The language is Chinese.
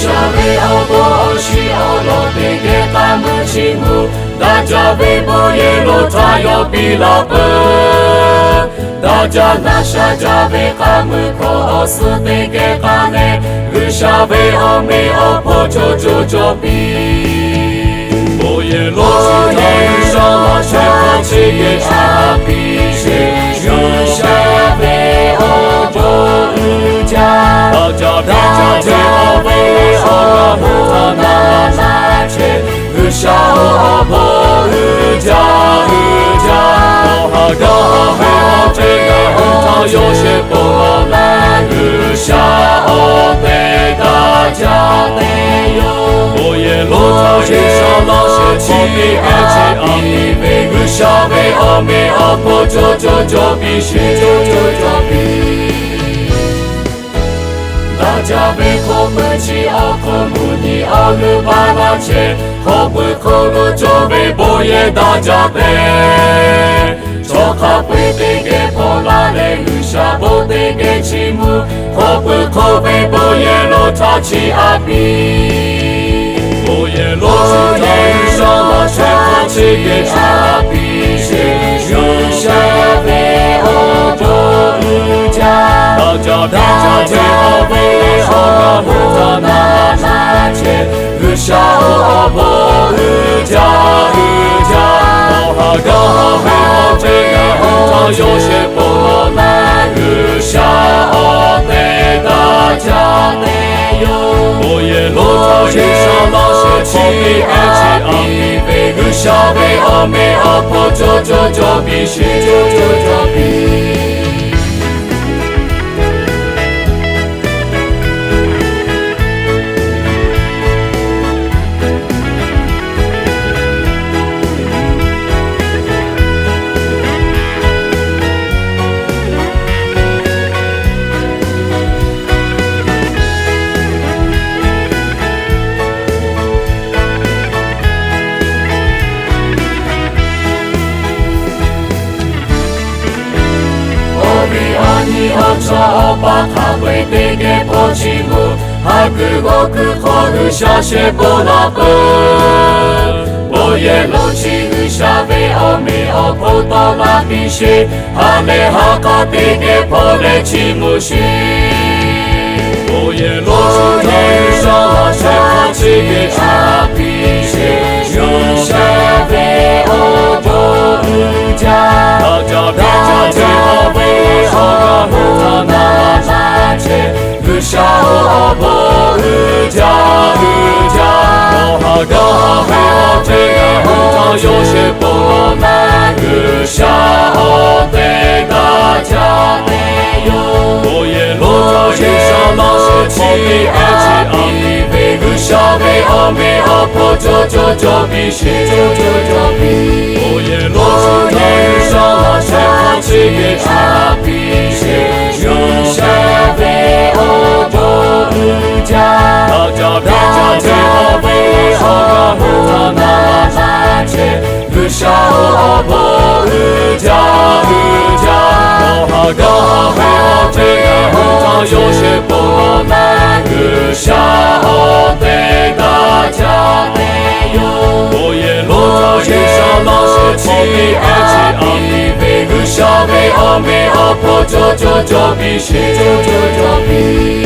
下为奥多西奥罗的给他们起舞，大家为波耶罗他要比拉本，大家那下家为他们可斯的给他呢，下为奥美奥破就比，波耶罗是他遇上了全靠起给他比是，下为奥就家，大家为奥为奥他那切，下奥破家，奥哈嘎哈这个他有些不好来，下奥被大家得有，我也落他身上那些气味而且阿弥为下为阿弥阿婆就必须就必。大家为口门起奥口木尼奥鲁巴拉切，口门口路就为波耶大家得，做卡会得给波拉嘞，下波得给起木，口门口为波耶罗他起阿比，波耶罗是他遇上了全靠起给阿比是，下为欧洲家，大家最好为好他那切，下奥波家，奥哈嘎哈这个他有些不好来，下奥被大家得有，我也落他身上那些气味而且阿弥为下为阿弥阿婆就必须就必。把他会得给破起木，哈个我个好个下些波拉本，波耶罗起个下为奥美奥破到拉比西，哈雷哈卡得给破雷起木西，波耶罗是他遇上了全靠起给阿比西，下为欧洲家，大家最好为好他那切，下奥波家，奥哈嘎哈这个他有些不好来，下奥被大家得有，我也落他身上那些气味而且阿弥为下为阿弥阿婆就必须就必，我也落他遇上那些好气给阿比是，下为欧洲家，大家最好为好他那切，下奥波家，奥哈嘎哈这个他有些不好来，下奥被大家得有，我也落他身上那些气味而且阿弥为下为阿弥阿婆就必须就必。